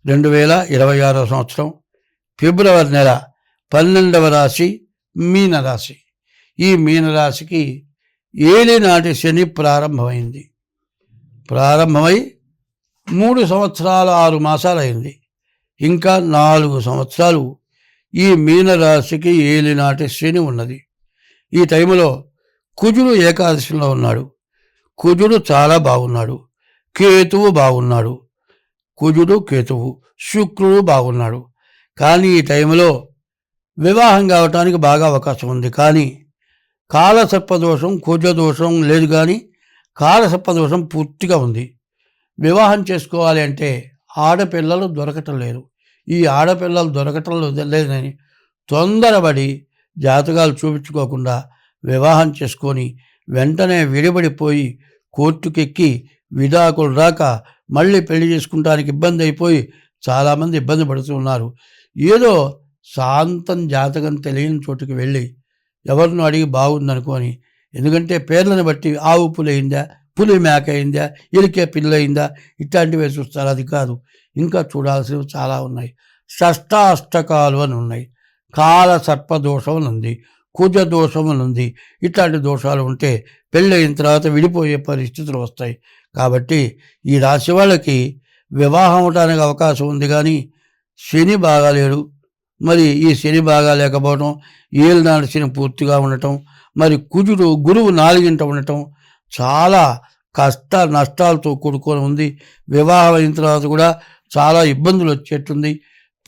2026 సంవత్సరం ఫిబ్రవరి నెల 12వ రాశి మీనరాశి. ఈ మీనరాశికి ఏలినాటి శని ప్రారంభమై 3 సంవత్సరాలు 6 మాసాలు అయింది. ఇంకా 4 సంవత్సరాలు ఈ మీనరాశికి ఏలినాటి శని ఉన్నది. ఈ టైంలో కుజుడు ఏకాదశిలో ఉన్నాడు. కుజుడు చాలా బాగున్నాడు. కేతువు బాగున్నాడు. కుజుడు కేతువు శుక్రుడు బాగున్నాడు. కానీ ఈ టైంలో వివాహం కావటానికి బాగా అవకాశం ఉంది. కానీ కాలసర్పదోషం కుజదోషం లేదు, కానీ కాలసర్పదోషం పూర్తిగా ఉంది. వివాహం చేసుకోవాలి అంటే ఆడపిల్లలు దొరకటం లేదు. ఈ ఆడపిల్లలు దొరకటం లేదని తొందరపడి జాతకాలు చూపించుకోకుండా వివాహం చేసుకొని వెంటనే విడిపడిపోయి కోర్టుకెక్కి విడాకులు రాక మళ్ళీ పెళ్లి చేసుకుంటానికి ఇబ్బంది అయిపోయి చాలామంది ఇబ్బంది పడుతున్నారు. ఏదో శాంతం జాతకం తెలియని చోటుకి వెళ్ళి ఎవరినో అడిగి బాగుందనుకొని, ఎందుకంటే పేర్లను బట్టి ఆవు పులైందా, పులి మేక అయిందా, ఎలికే పిల్ల అయిందా, ఇట్లాంటివే చూస్తారు. అది కాదు, ఇంకా చూడాల్సినవి చాలా ఉన్నాయి. షష్టాష్టకాలు అని ఉన్నాయి. కాల సర్పదోషం అని ఉంది, కుజ దోషం అని ఉంది. ఇట్లాంటి దోషాలు ఉంటే పెళ్ళయిన తర్వాత విడిపోయే పరిస్థితులు వస్తాయి. కాబట్టి ఈ రాశి వాళ్ళకి వివాహం అవడానికి అవకాశం ఉంది, కానీ శని బాగాలేడు. మరి ఈ శని బాగా లేకపోవటం, ఏలినాటి శని పూర్తిగా ఉండటం, మరి కుజుడు గురువు 4వ ఉండటం చాలా కష్ట నష్టాలతో కూడుకొని ఉంది. వివాహం అయిన తర్వాత కూడా చాలా ఇబ్బందులు వచ్చేట్టుంది.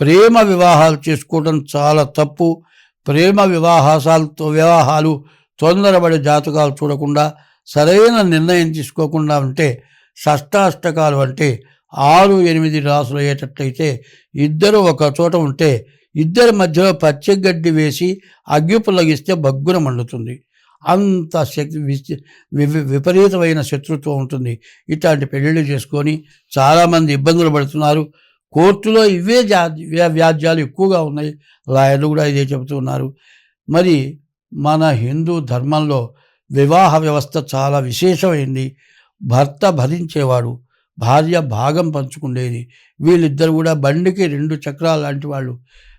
ప్రేమ వివాహాలు చేసుకోవడం చాలా తప్పు. ప్రేమ వివాహాలు తొందరపడి జాతకాలు చూడకుండా సరైన నిర్ణయం తీసుకోకుండా ఉంటే, షష్టాష్టకాలు అంటే 6, 8 రాసులు అయ్యేటట్లయితే ఇద్దరు ఒక చోట ఉంటే ఇద్దరి మధ్యలో పచ్చిగడ్డి వేసి అగ్గి పుల్లగిస్తే బగ్గున మండుతుంది. అంత విపరీతమైన శత్రుత్వం ఉంటుంది. ఇట్లాంటి పెళ్ళిళ్ళు చేసుకొని చాలామంది ఇబ్బందులు పడుతున్నారు. కోర్టులో ఇవే వ్యాజ్యాలు ఎక్కువగా ఉన్నాయి. లాయర్లు కూడా ఇదే చెబుతున్నారు. మరి మన హిందూ ధర్మంలో వివాహ వ్యవస్థ చాలా విశేషమైంది. భర్త భరించేవాడు, భార్య భాగం పంచుకునేది. వీళ్ళిద్దరు కూడా బండికి 2 చక్రాలు లాంటి వాళ్ళు.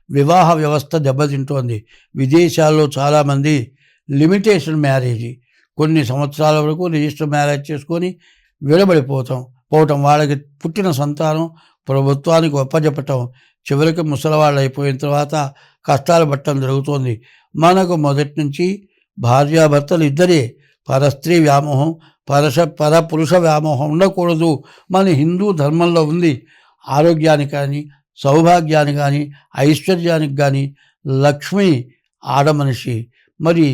వివాహ వ్యవస్థ దెబ్బతింటోంది. విదేశాల్లో చాలామంది లిమిటేషన్ మ్యారేజ్, కొన్ని సంవత్సరాల వరకు రిజిస్టర్ మ్యారేజ్ చేసుకొని విడబడిపోవటం, వాళ్ళకి పుట్టిన సంతానం ప్రభుత్వానికి ఒప్పజెప్పటం, చివరికి ముసలివాళ్ళు అయిపోయిన తర్వాత కష్టాలు పట్టడం జరుగుతోంది. మనకు మొదటి నుంచి భార్యాభర్తలు ఇద్దరే. పరస్త్రీ వ్యామోహం, పరపురుష వ్యామోహం ఉండకూడదు. మన హిందూ ధర్మంలో ఉంది. ఆరోగ్యానికి కానీ, సౌభాగ్యానికి కానీ, ఐశ్వర్యానికి కానీ లక్ష్మి ఆడమనిషి, మరి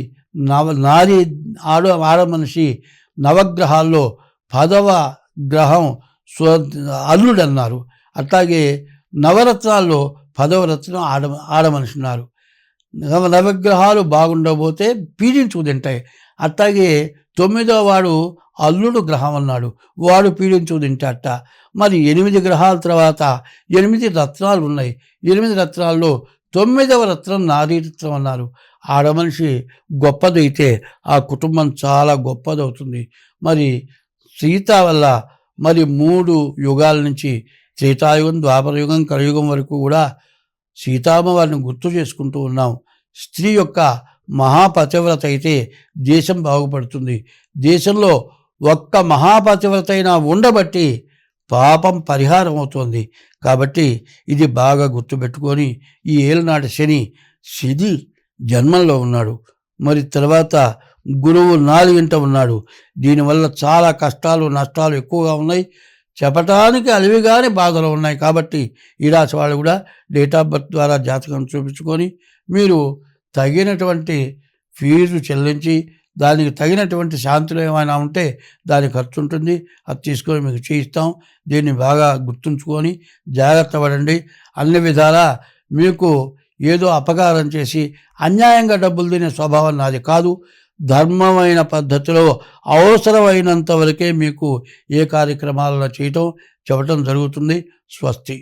నారి ఆడమనిషి. నవగ్రహాల్లో 10వ గ్రహం అల్లుడు అన్నారు. అట్లాగే నవరత్నాల్లో 10వ రత్నం ఆడమనిషి ఉన్నారు. నవగ్రహాలు బాగుండబోతే పీడించుకు తింటాయి. అట్లాగే 9వ వాడు అల్లుడు గ్రహం అన్నాడు, వాడు పీడించుకు తింటాట. మరి 8 గ్రహాల తర్వాత 8 రత్నాలు ఉన్నాయి. 8 రత్నాల్లో 9వ రత్నం నారీరత్నం అన్నారు. ఆడమనిషి గొప్పదైతే ఆ కుటుంబం చాలా గొప్పదవుతుంది. మరి సీత వల్ల మరి 3 యుగాల నుంచి త్రేతాయుగం, ద్వాపరయుగం, కలియుగం వరకు కూడా సీతామ్మవారిని గుర్తు చేసుకుంటూ ఉన్నాం. స్త్రీ యొక్క మహాపతివ్రత అయితే దేశం బాగుపడుతుంది. దేశంలో ఒక్క మహాపతివ్రత అయినా ఉండబట్టి పాపం పరిహారం అవుతుంది. కాబట్టి ఇది బాగా గుర్తుపెట్టుకొని, ఈ ఏలనాటి శని జన్మంలో ఉన్నాడు. మరి తర్వాత గురువు 4వ ఉన్నాడు. దీనివల్ల చాలా కష్టాలు నష్టాలు ఎక్కువగా ఉన్నాయి. చెప్పటానికి అలివిగానే బాధలు ఉన్నాయి. కాబట్టి ఈ రాశి వాళ్ళు కూడా డేట్ ఆఫ్ బర్త్ ద్వారా జాతకం చూపించుకొని మీరు తగినటువంటి ఫీజు చెల్లించి దానికి తగినటువంటి శాంతులు ఏమైనా ఉంటే దాని ఖర్చు ఉంటుంది, అది తీసుకొని మీకు చేయిస్తాం. దీన్ని బాగా గుర్తుంచుకొని జాగ్రత్త పడండి. అన్ని విధాలా మీకు ఏదో అపకారం చేసి అన్యాయంగా డబ్బులు తినే స్వభావం నాది కాదు. ధర్మమైన పద్ధతిలో అవసరమైనంత వరకే మీకు ఏ కార్యక్రమాలను చేయటం చెప్పటం జరుగుతుంది. స్వస్తి.